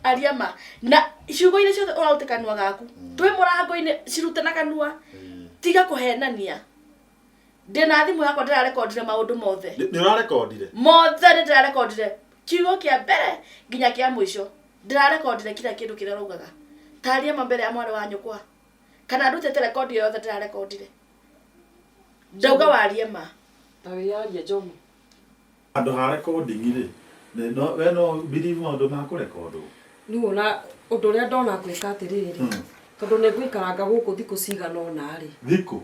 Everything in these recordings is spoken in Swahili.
Ariama na ciugo ile ciothe uraute kanua gaku twi murango-ini cirute na kanua tiga kuhenania ndina thimu yakwa ndirarekondire maundu mothe ni urarekondire mothe ndirarekondire kiugo kia mbere nginya kia mwisho ndirarekondire kila kindu kiria rugaga Ariama mbere ya mwari wa nyukwa kana ndutete rekondi yothe ndirarekondire ndauga wa Ariama tawi ya Njogu andu ha recording ri no we no believe maundu ma kurekondo ni wona undu ria ndona gwika atiriri tondu ni Gwikanaga guku thiku cigana ona ri thiku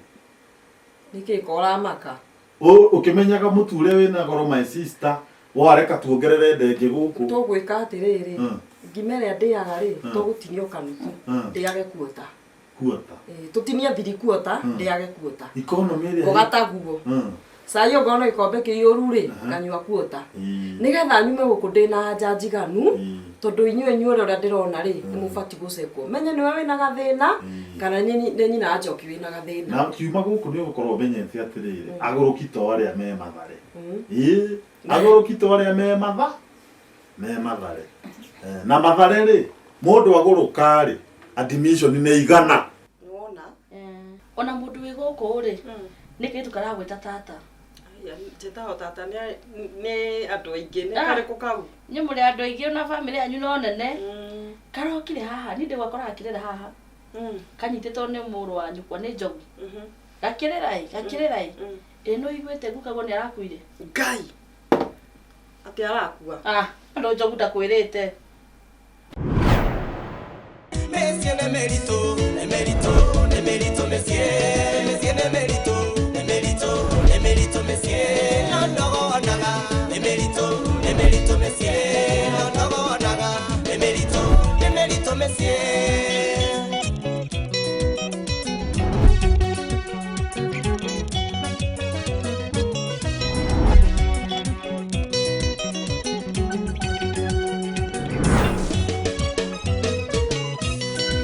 niki kora maka ukimenyaga muture wina goro my sister wareka tuongerere ndenge guku tugwika atiriri ngimeria ndiaga ri tugutinio kanuku ndiage kuota tutinie thiri kuota ndiage kuota economy ri kugataguo sayo gono ikombe kiuru ri kanywa kuota nigetha nyume guku ndina njajiganu tondu inyuĩ ria ndirona ri mubati gucekwo menye niwe wina gathina kana ni nyina Njoki wina gathina na kiuma guku ni ugukorwo menyete atiriri aguruki to aria me mathare aguruki to aria me mathare na mathare ri mundu aguruka ri admission ni igana wona ona mundu wi guku ri niki tukaragwita tata Jeta tata ni andu aingi ni kare kukau ni muri andu aingi na family yanyu no nene karokire haha ni ndigwa kora akirera haha kanyititwo ni muru wa nyukwa ni Njogu gakirirai ino igwete gukagwo ni arakuire ngai ati arakua ndo Njogu ndakwirite Mesie ne merito mesie ne merito mesie no no naga ne merito mesie no no naga ne merito mesie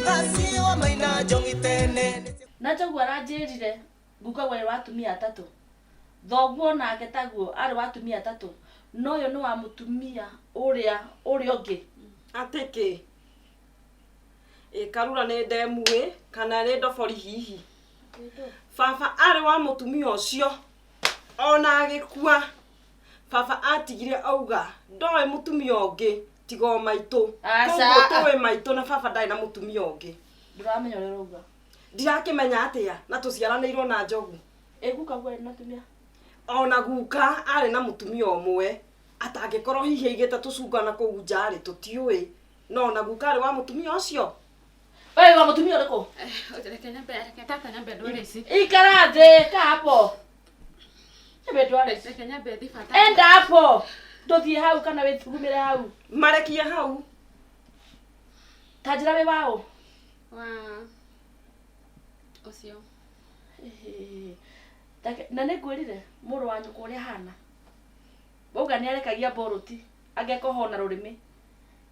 Asio maina jongitene na Njogu aranjirire ngukagwo ni watumia atatu thoguo nake taguo ari watumia atatu no yo ni wa mutumia uria ungi atiki karura ni ndemu kana ni ndobori hihi baba ari wa mutumia ucio ona agikua baba atigire auga ndoe mutumia ungi tigo maitu tuwe maitu na baba ndai na mutumia ungi nduramenya uria ruga ndirakimenya atia na tuciaranirwo na Njogu gukagwo ni mutumia ona guka ari na mutumia omwe atangikorwo hihi igite tucungana kuu njari tutiui no na guka ari wa mutumia ucio wewe wa mutumia uriko reke tata nyambe ndware ici ikara thĩ ka hapo nyambe ndware ici reke nyambe thi bata enda hapo nduthie hau kana withugumire hau marekie hau tajira we wao wa ucio na nĩngwĩrire mũrũ wa nyũkwa ũrĩa hana bauga nĩ arekagia boruti angekohona rũrĩmĩ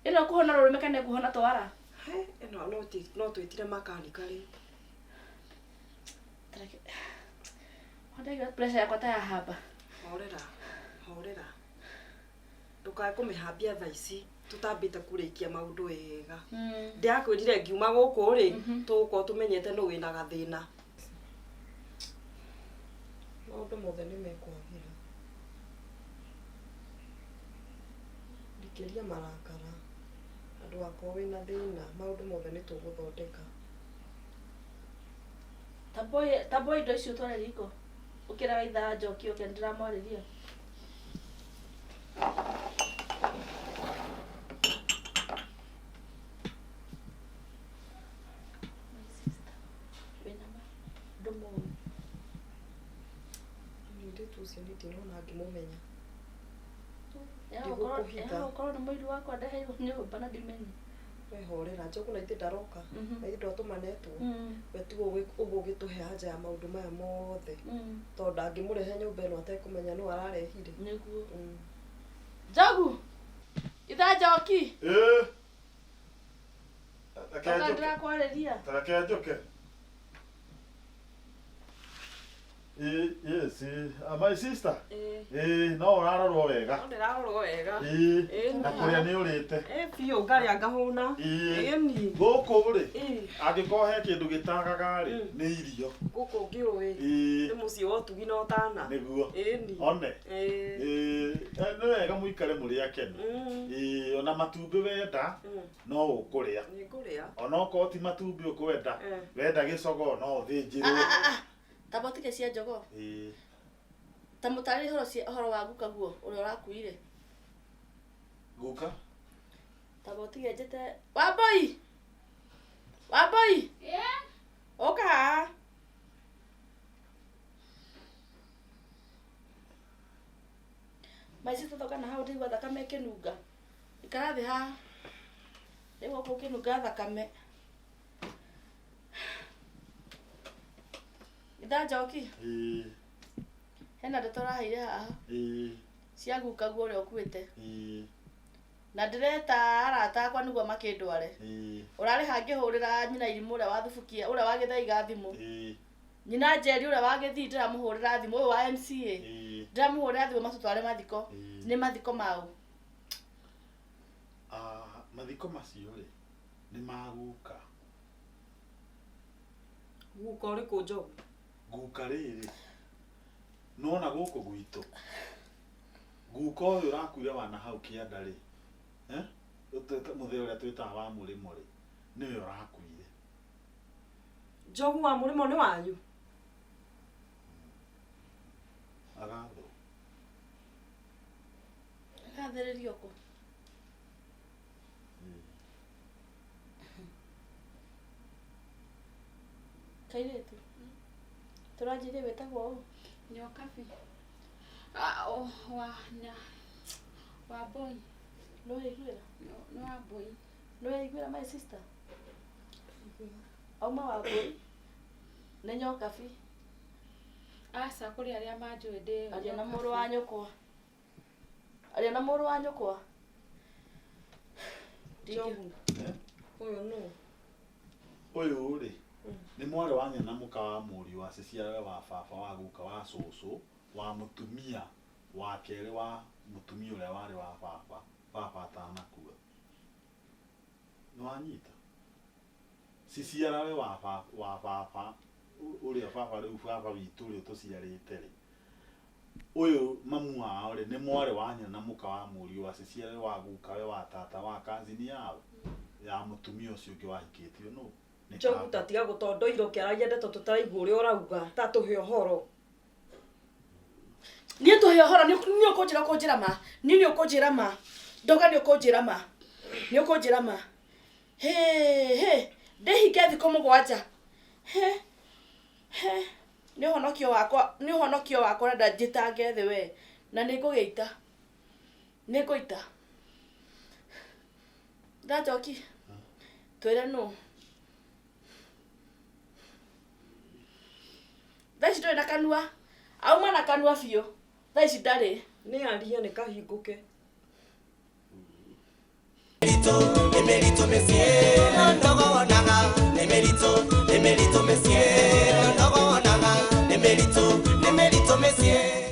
ĩno kũhona rũrĩmĩ kana kuhona twara ĩno no twĩtire makanika rĩ ndaiga pressure yakwa ta ya hamba horera ndukae kũmĩhambia thaa ici tutambite kurikia maundu wega ndiakwirire ngiuma guku ri tuko tumenyete no wina gathina maundu mothe ni mekwagira ndikiria marakara andu akwa wina thina maundu mothe ni tuguthondeka taboy indo icio tware riko ukira waitha Njoki ukendira mwariria ndirona ngimumenya ukorwo ni mwiri wakwa ndeheirwo nyumba na ndimenye wehorera Njogu na ithi ndaroka na ithi ndwatumanetwo we tu uguo gituhe anja ya maundu maya mothe tondu angimurehe nyumba ino atekumenya no ararehire niguo Njogu itha Njoki ndirakwariria tareke njoke Yes, my sister. No urarorwo wega. Ndirarorwo wega. Na kuria ni urite. Biũ ngarĩa ngahũna. Ni. Gũkũ rĩ. Angĩkorwo he kĩndũ gĩtagaga rĩ, nĩ irio. Gũkũ ngĩũĩ. Nĩ mũciĩ wa ũtugi na ũtana. Nĩguo. Ni. One. Nĩ wega mũikare mũrĩ akenu. Ona matumbĩ wenda no ũkũrĩa. Nĩngũrĩa. Ona okorwo ti matumbĩ ũkwenda, wenda gĩcogo no ũthĩnjĩrwo. Tabotike cia njogo. Ta mũtarĩri horo wa guka guo ũrĩa ũrakuire. Guka? Tabotike njete. Wamboi! Wamboi! Oka. Maisi toka na hau ndigwa thakame kenunga. Ikarathi ha. Nĩguo gũkĩnunga thakame. Ida Njoki. Hena ndeto raheire haha. Cia guka guo ũrĩa ũkuĩte. Na ndireta arata akwa nĩguo makĩndware. Ũrarĩ hangĩhũrĩra nyina irimũ ũrĩa wa thubukia, ũrĩa wa gĩthaiga thimũ. Nyina Njeri ũrĩa wa gĩthii ndiramũhũrĩra thimũ, ũyũ wa MCA. Ndiramũhũrĩra thimũ matũtware mathiko. Nĩ mathiko mau. Mathiko macio rĩ, nĩ maguka. Guka ũrĩkũ Njogu? Guka rĩrĩ. Nona gũkũ gwitũ. Guka ũyũ ũrakuire wana hau kĩanda rĩ. Mũthee ũrĩa twĩtaga wa Mũrĩmo rĩ, nĩwe ũrakuire. Njogu wa Mũrĩmo nĩ wanyu? Agatho. Agathĩrĩrio kũ? Kairĩtu. Tũranjĩrie wĩtagwo ũũ? Nyokabi. Wamboi. Nĩwaiguĩra? Nĩ Wamboi. Nĩwaiguĩra my sister? Auma Wamboi. Nĩ Nyokabi. Aca kũrĩ arĩa manjũĩ ndĩ. Aria na mũrũ wa nyũkwa. Aria na mũrũ wa nyũkwa. Njogu. Ũyũ nũ? Ũyũ rĩ, nĩ mwarĩ wa Nyina mũka wa mũriũ wa ciciarwe wa baba wa guka wa cũcũ wa mũtumia wa kerĩ wa mũtumia ũrĩa warĩ wa baba atanakua. Nĩwanyita? Ciciarwe wa baba ũrĩa baba rĩu baba witũ ũrĩa tũciarĩte rĩ. Ũyũ mamu wao rĩ nĩ mwarĩ wa Nyina mũka wa mũriũ wa ciciarwe wa guka we wa tata wa kazini yao ya mũtumia ũcio ũngĩ wahikĩtio nũ. Njogu tatiga gũtondoirwo kĩaragia ndeto tũtaraigua ũrĩa ũrauga, ta tũhe ũhoro. Niĩ tũhe ũhoro, nĩ ũkũnjĩra ma. Nĩ ũkũnjĩra ma. Ndoga nĩ ũkũnjĩra ma. Nĩ ũkũnjĩra ma. Ndĩhike thikũ mũgwanja. Nĩ ũhonokio wakwa na njĩtange thĩ we. Na nĩ ngũgĩita. Nĩ ngũita. Njoki. Twĩre nũ. Thaici ndũrĩ na kanua. Auma na kanua biũ. Thaici ndarĩ. Nĩ aria nĩ kahingũke. Emerito mesier, ndogo onaga. Emerito mesier, ndogo onaga. Emerito mesier.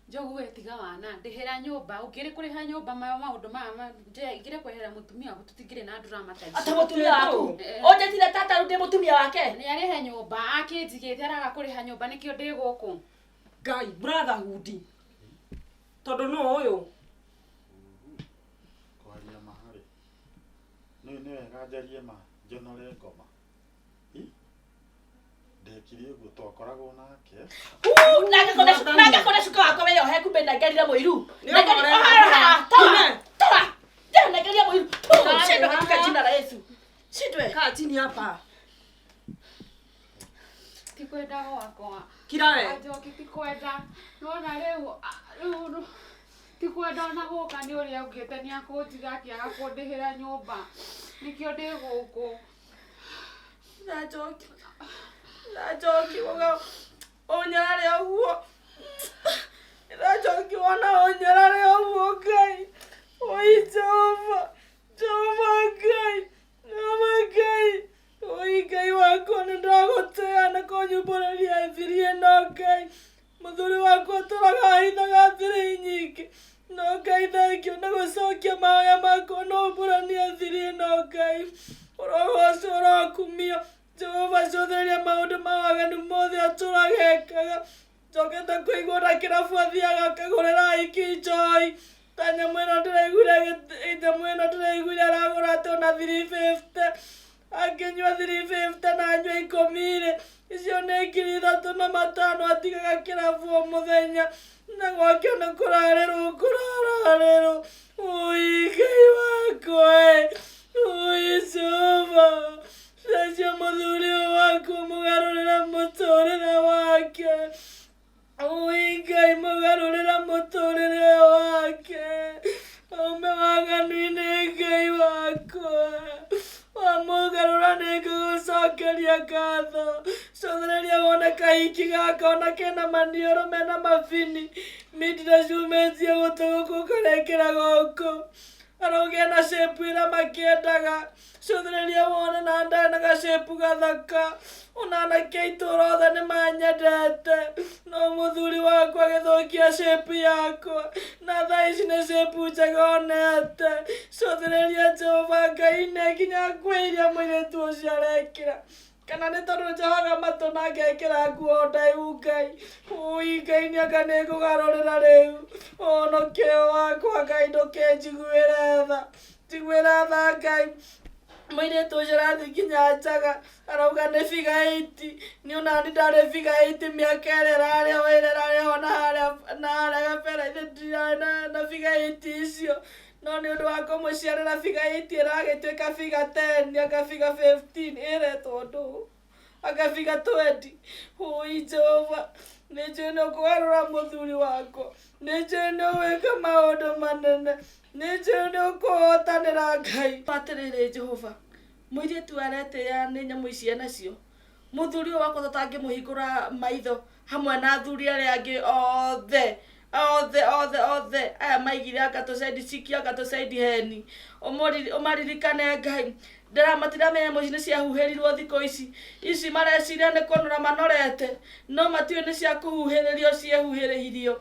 Njogu wetiga wana ndĩhĩra nyũmba ũngĩrĩ kũrĩha nyũmba maũndũ maya ingĩrĩ kwehera mũtumia waku tũtingĩrĩ na ndũrama ta ici. Ata mũtumia waku. Ũnjetire tata rĩu ndĩ mũtumia wake. Nĩ arĩhe nyũmba akĩnjigĩte araga kũrĩha nyũmba nĩkĩo ndĩ gũkũ. Ngai brotherhood. Tondũ no ũyũ. Kwaria maharĩ. Nĩ wega njarie ma njonore ngoma. Ndekire ũguo twakoragwo nake. Nanga kona cuka wakwa weyo he kumbe ndangerire mũiru. Toa. Ndangerire mũiru. Shindwe katika jina la Yesu. Shindwe. Kaa chini hapa. Tikwenda gwakwa. Kirawe. Njoki tikwenda. Nona rĩu tikwenda ona gũka nĩ ũrĩa ũngĩte nĩ akũnjiga akĩaga kũndĩhĩra nyũmba. Nĩkĩo ndĩ gũkũ. Njoki woga onyare ũguo. Njoki wona onyare ũguo Ngai. Oi Jehova. Ngai wakwa nĩ ndagũteana kũnyumbũrĩria ibirie no Ngai. Ngai orogoco orokumia Jehova cothereria maundu mawaganu mothe aturagekaga njokete kuigua na kirabu athiaga akagurira ikinjoi ta nyamu ĩno ndĩraiguire nyamu ĩno ndĩraiguire aragũra atĩ ona 350 angĩnyua 350 na anyua 10 icio nĩ 3,500 atigaga kĩrabu o mũthenya na gwake nĩ kũrarĩrwo ui Ngai wakwa ui Jehova Cenjia mũthuri waku mũgarũrĩre mũtũrĩre wake ui Ngai mũgarũrĩre mũtũrĩre wake ume waganu-inĩ Ngai wakwa wamũgarũra nĩngũgũcokeria ngatho cothereria wone kahiki gaka ona kena maniũrũ mena mabini mindire ciumĩtie gũtũ gũkũ karekĩra gũkũ araugia na shape ĩrĩa makĩendaga cothereria wone na ndae na gashape gathaka ona anake aitũ othe nĩmanyendete no mũthuri wakwa agĩthũkia shape yakwa na thaa ici nĩ shape njega onete cothereria Jehova Ngai nĩ nginya nguo iria mũirĩtu ũcio arekĩra kana nĩ tondũ njohaga matũ na ngekĩra nguo ndaihu Ngai ui Ngai nĩanga nĩngũgarũrĩra rĩu ũhonokio wakwa Ngai ndũkĩnjiguĩre tha njiguĩra tha Ngai mũirĩtu ũcio arathiĩ nginya njaga arauga nĩ figure 8 niĩ ona nĩ ndarĩ figure 8 mĩaka ĩrĩa ĩrarĩho ĩrĩa ĩrarĩho na harĩa gabere-inĩ ndirarĩ na figure 8 icio no nĩ ũndũ wa kũmũciarĩra figure 8 ĩragĩtuĩka figure 10 anga figure 15 ĩretwo ndũ anga figure 20 ui Jehova nĩ njũĩ nĩ ũkũgarũra mũthuri wakwa nĩ njũĩ nĩ ũgwĩka maũndũ manene nĩ njũĩ nĩ ũkũhotanĩra Ngai atĩrĩrĩ Jehova mũirĩtu aretĩĩa nĩ nyamũ ici enacio mũthuri ũyũ wakwa tũtangĩmũhingũra maitho hamwe na athuri arĩa angĩ othe aya maigire anga tũcendi ciki anga tũcendi heni ũmaririkane Ngai ndĩramatirame nyamũ ici nĩ ciahuhĩrirwo thikũ ici mareciria nĩ kũnora manorete no matiũĩ nĩ cia kũhuhĩrĩrio ciehuhĩrĩirio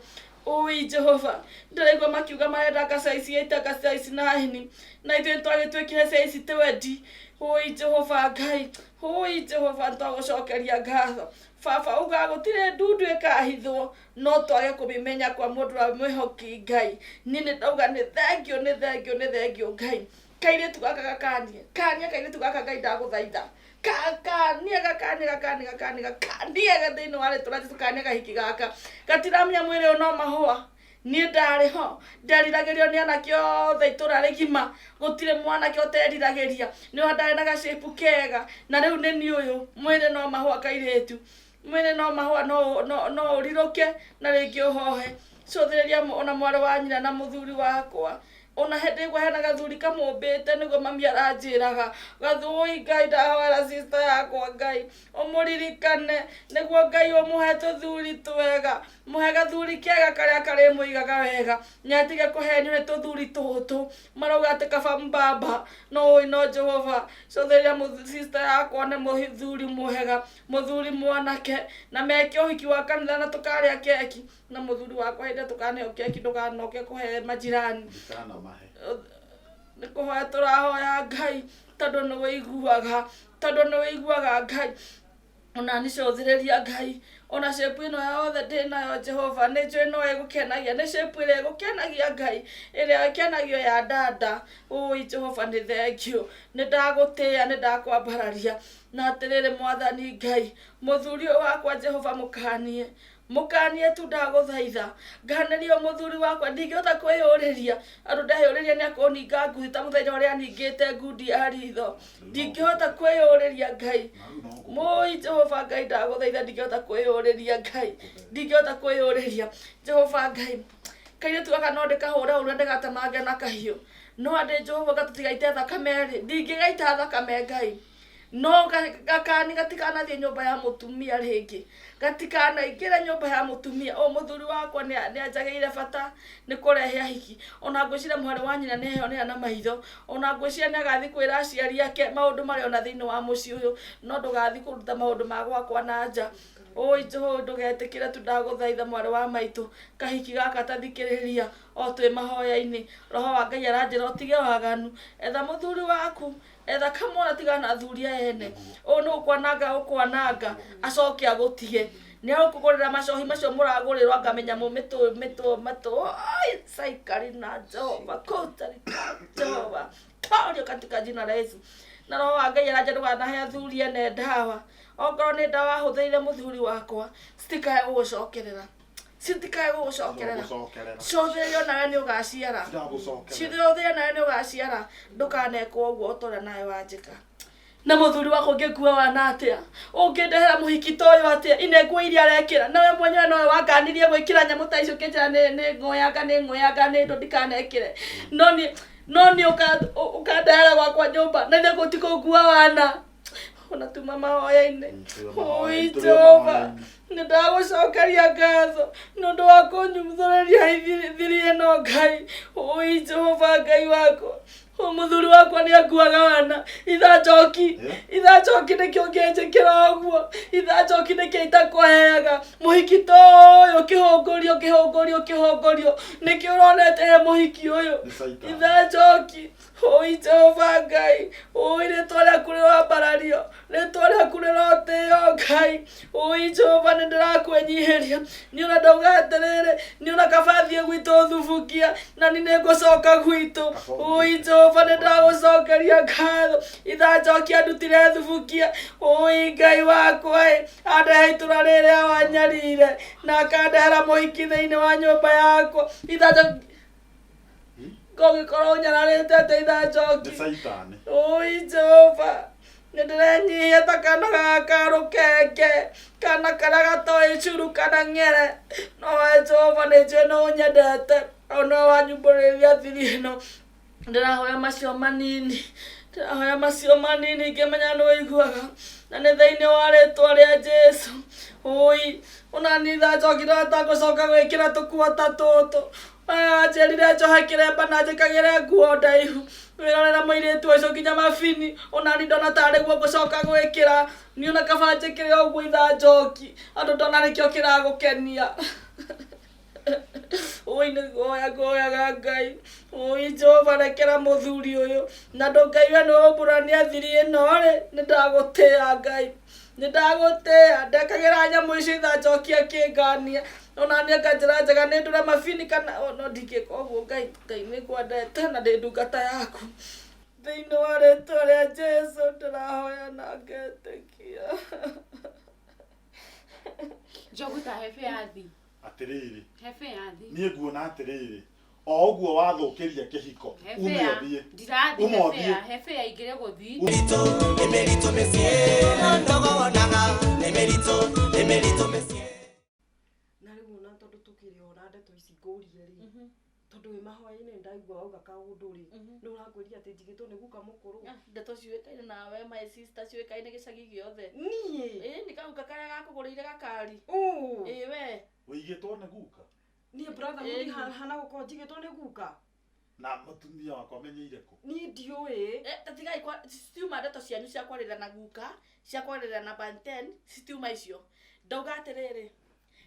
ui Jehova ndĩraigua makiuga marenda gacaici 8 gacaici 9 na ithuĩ twagĩtwĩkire caici 20 ui Jehova Ngai ui Jehova nĩtwagũcokeria ngatho baba uga gũtirĩ ndundu ĩkahithwo no twage kũmĩmenya kwa mũndũ wa mwĩhoki Ngai niĩ nĩndauga nĩ thengio Ngai kairĩtu gaka gakanie kairĩtu gaka Ngai ndagũthaitha kania thĩinĩ wa rĩtwa rĩa Jesũ kania kahiki gaka gatiramenya mwĩrĩ ũyũ no mahũa niĩ ndarĩ ho nderiragĩrio nĩ anake othe itũra rĩgima gũtirĩ mwanake ũteriragĩria nĩho ndarĩ na gashape kega na rĩu nĩ niĩ ũyũ mwĩrĩ no mahũa kairĩtu mwĩrĩ no mahũa no ũrirũke na rĩngĩ ũhohe cothereria ona mwarĩ wa nyina na mũthuri wakwa ona hĩndĩ ĩgua hena gathuri kamũmbĩte nĩguo mami aranjĩraga gathũi Ngai ndahoera sister yakwa Ngai ũmũririkane nĩguo Ngai ũmũhe tũthuri twega mũhe gathuri kega karĩa karĩmũigaga wega nĩatige kũhenio nĩ tũthuri tũtũ marauga atĩ kaba mbamba no Jehova cothereria sister yakwa nĩ mũthuri mwega mũthuri mwanake na meke ũhiki wa kanitha na tũkarĩa keki na mũthuri wakwa hĩndĩ tũkaneo keki ndũkanoke kũhe majirani nĩ kũhoya tũrahoya Ngai tondũ nĩ wĩiguaga Ngai ona nĩ cothereria Ngai ona shape ĩno yothe ndĩnayo Jehova nĩ njũĩ no ĩgũkenagia nĩ shape ĩrĩa ĩgũkenagia Ngai ĩrĩa ĩkenagio ya dada ui Jehova nĩ thengio nĩ ndagũtĩĩa nĩ ndakwambararia na atĩrĩrĩ mwathani Ngai mũthuri ũyũ wakwa Jehova mũkanie tu ndagũthaitha nganerio mũthuri wakwa ndingĩhota kwĩyũrĩria andũ ndehũrĩria nĩ akũninga nguthi ta mũthenya ũrĩa ningĩte ngundi ya ritho ndingĩhota kwĩyũrĩria Ngai mũi Jehova Ngai ndagũthaitha ndingĩhota kwĩyũrĩria Jehova Ngai kairĩtu gaka no ndĩkahũre ũrĩa ndĩgatemange na kahiũ no andĩ Jehova gatũtigaite thakame ndingĩgaita thakame Ngai no gakani gatikanathiĩ nyũmba ya mũtumia rĩngĩ gatikanaingĩre nyũmba ya mũtumia o mũthuri wakwa nĩ anjagĩire bata nĩ kũrehe ahiki ona ngwĩciria mwarĩ wa nyina nĩheo nĩ ana maitho ona ngwĩciria nĩ agathiĩ kwĩra aciari ake maũndũ marĩa ona thĩinĩ wa mũciĩ ũyũ no ndũgathiĩ kũruta maũndũ ma gwakwa na nja oi Jehova ndũgetĩkĩre tu ndagũthaitha mwarĩ wa maitũ kahiki gaka tathikĩrĩria o twĩ mahoya-inĩ roho wa Ngai aranjĩra ũtige waganu etha mũthuri waku etha kamwana tigana athuria ene o no kwananga acoke agutige ni agukugurira macohi macio muragurira ngamenya mu mitu ai saikari na Jehova kotari Jehova paurio katika jina la Yesu na roho wa Ngai araje nduganahe athuri ene ndawa ongoro ni ndawa huthiire muthuri wakwa stikae gucokerera sitikae gucokerera cothe nawe ni ugaciara cithe nawe ni ugaciara ndukanekwo uguo utora nawe wanjika na muthuri wako ngekua wana atia ungindehera muhiki toyo atia inegwa iria arekira nawe mwenyewe nowe wanganirie gwikira nyamu ta icio kinjira ni ngoyaga ni ndo ndikanekire noni ukandehera gwakwa nyumba na ithe gutikungua wana unatuma mahoya-inĩ oi Jehova nĩndagũcokeria ngatho nĩũndũ wa kũnyumithũrĩria thiri ĩno Ngai oi Jehova Ngai wakwa mũthuri wakwa nĩanguaga wana ithanjoki nĩkĩo ngĩnjĩkĩra ũguo ithanjoki nĩkĩo itakũheaga mũhiki ta ũyũ kĩhũngũrio nĩkĩo ũronete he mũhiki ũyũ ithanjoki oi Jehova Ngai oi rĩtwa rĩaku rĩroambarario rĩtwa rĩaku rĩrotĩo Ngai oi Jehova nĩndĩrakwĩnyihĩria nĩona ndauga atĩrĩrĩ nĩona kabathiĩ gwitũ thubukia na nĩ nĩngũcoka gwitũ oi Jehova nĩndagũcokeria ngatho ithanjoki andutire thubukia oi Ngai wakwa andehe itũra rĩrĩa wanyarire na akandehera mũhiki thĩinĩ wa nyũmba yakwa ithanjoki Gogikorwo nyararĩte atĩ ithanjoki oi Jehova nĩndĩrenyihia ta kana gaka rũkenge kana karĩa gatoĩ curu kana ng'ere nowe Jehova nĩnjũĩ nĩũnyendete ona wanyumbũrĩria thiri ĩno ndĩrahoya macio manini ngĩmenya nĩũiguaga na nĩ thĩinĩ wa rĩtwa rĩa Jesu oi ona niĩ ithanjoki ndatagũcoka gwĩkĩra tũkuo ta tũtũ njerire njohe kĩremba na njĩkagĩre nguo ndaihu wĩrorera mũirĩtu ũcio nginya mabini ona niĩ ndona tarĩ guo ngũcoka gwĩkĩra niĩ ona kaba njĩkĩre ũguo ithanjoki andũ ndona nĩkĩo kĩragũkenia oi nĩguoyaga Ngai oi Jehova rekera mũthuri ũyũ na ndũngaigue nĩũmbũrania thiri ĩno-rĩ nĩndagũtĩĩa Ngai nĩndagũtĩĩa ndekagĩra nyamũ icio ithanjoki akĩngania ona niĩ nganjĩra njega nĩndũre mabini kana no ndingĩka ũguo Ngai nĩngwendete na ndĩ ndungata yaku thĩinĩ wa rĩtwa rĩa Jesu ndĩrahoya na ngetĩkia njogu ta hebe yathi atĩrĩrĩ hebe yathi niĩ nguona atĩrĩrĩ o ũguo wathũkĩria kĩhiko umĩothiĩ hebe ya ingĩre gũthi emerito mesie ndogonaga emerito mesie na rĩu ona tondũ tũkĩrĩ ona ndeto ici ngũrie-rĩ tondũ wĩ mahoya-inĩ ndaigua wauga kaũndũ-rĩ nĩũrangwĩria atĩ njigĩtwo nĩ guka mũkũrũ ndeto ciũĩkaine nawe my sister ciũĩkaine gĩcagi gĩothe niĩ nĩ kaguka karĩa gakũgũrĩire gakari we ũigĩtwo nĩ guka niĩ brother mũni hana gũkorwo njigĩtwo nĩ guka na mũtumia wakwa menyeire kũ niĩ ndiũĩ tatigai citiuma ndeto cianyu cia kwarĩra na guka cia kwarĩra na banten citiuma icio ndauga atĩrĩrĩ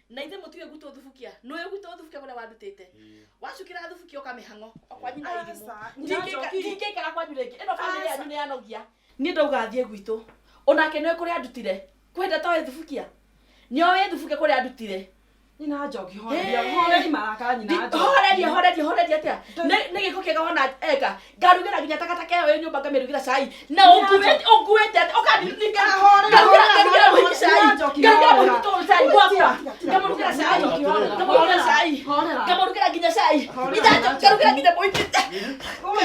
na ithe mũtiwe gwitũ thubukia nĩwe gwitũ thubukia kũrĩa wandutĩte wacukĩra thubukia ũkamĩhang'o okwanyu na irimũ ndingĩikara kwanyu rĩngĩ ĩno bamĩrĩ yanyu nĩ yanogia niĩ ndauga thiĩ gwitũ onake nĩwe kũrĩa andutire kwenda toĩ thubukia nĩoĩ thubukia kũrĩa andutire Nyina Njoki horeri maraka nyina Njoki horeri atia nĩ gĩko kĩega wona eka ngarugĩra nginya takataka ĩyo nyũmba ngamirugĩra cai na ũnguĩte ũkandirika ngarugĩra mũhiki cai ngamũrugĩra nginya cai ngarugĩra nginya mũhiki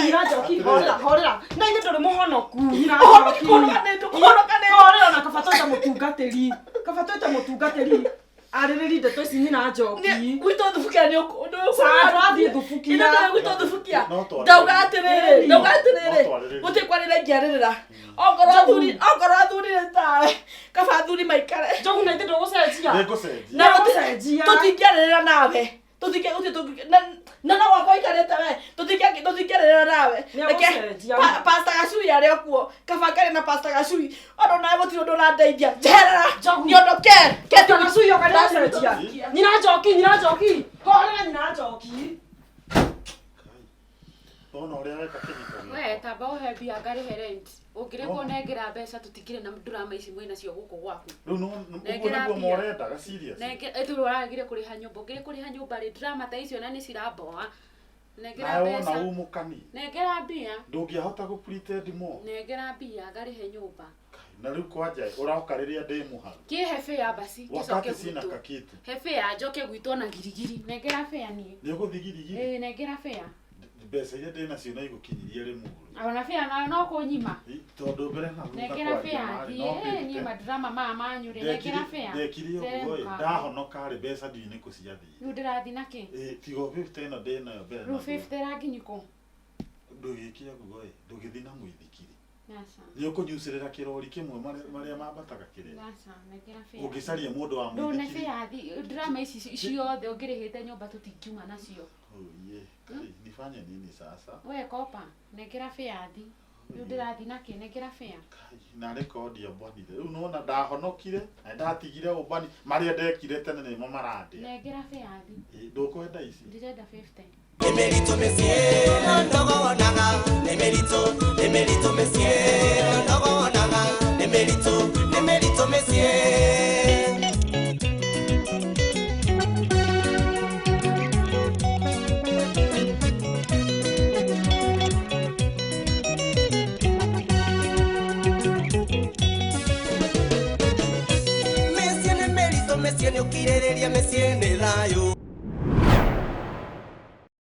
Nyina Njoki horera na ithe tũrĩ mũhonoku horera na kabatoita mũtungatĩri arĩrĩri ndeto ici Nyina Njoki gwitũ thubukia nĩ ũrathiĩ thubukia ino gwitũ thubukia ndauga atĩrĩrĩ gũtirĩ kwarĩra ingĩarĩrĩra ongorwo athuri nĩ tawe kaba athuri maikare njogu na ithe ndũgũcenjia na tũtingĩarĩrĩra nawe na no wakwa ikarĩte we tũtingĩarĩrĩra nawe pasta gacui arĩ okuo kaba kare na pasta gacui ona nawe gũtirĩ ũndũ ũrandeithia njerera nĩondoke ketu gacui ũkanĩcenjia Nyina Njoki horera Nyina Njoki Ona uria weka kĩhiko. We tamba uhe mbia ngarihe rent. Ũngĩrĩkwo nengera mbeca tũtigire na drama ici mwĩna cio gũkũ gwaku. Rĩu no nĩguo morendaga serious. Ũragire kũrĩha nyũmba, ũngĩrĩ kũrĩha nyũmba rĩ drama ta icio na nĩ ciramboa. Nengera mbeca. Na umũkani. Nengera mbia. Ndũngĩahota gũ pretend mo. Nengera mbia ngarihe nyũmba. Na rĩu kwanja ũraoka rĩrĩa ndĩ mũharu. Kĩhe fare basi gĩcoke gwitũ. He fare njoke gwitũ na girigiri. Nengera fare niĩ. Nĩ ũgũthiĩ girigiri? Nengera fare. Mbeca iria ndĩ nacio no igũkinyirie rĩmwe. Ona fare nayo no kũnyima. Tondũ mbere na nengera fare niĩ madrama maya manyu rĩ nengera fare. Ndekire ũguo ndahonoka rĩ mbeca ndirĩ nĩkũ ciathiĩ. Rĩu ndĩrathiĩ na kĩ? Tigo 50 ĩno ndĩ nayo mbere. Rĩu 50 ranginyi kũ? Ndũgĩkire ũguo ndũgĩthiĩ na mũithikiri. Nasa. Nĩ ũkũnyucĩrĩra kĩrori kĩmwe marĩa mambataga kĩrĩa. Nasa, nengera fare. Ũngĩcaria mũndũ wa mũithikiri. Ndone fare drama ici ciothe ũngĩrĩhĩte nyũmba tũtingiuma nacio. Oye, nifanye nini sasa? We kopa, nengera fare thi. Rĩu ndĩrathiĩ na kĩ nengera fare. Na rekondi ya bwani rĩu nona ndahonokire na ndatigire ũbani marĩa ndekire tene nĩmo marandĩa. Nengera fare thi. Ndũkwenda ici? Ndĩrenda 50. Emerito Messier, Ndogonaga, Emerito Messier, Ndogonaga, Emerito Messier. Messier, Emerito Messier, ukirĩrĩria Messier.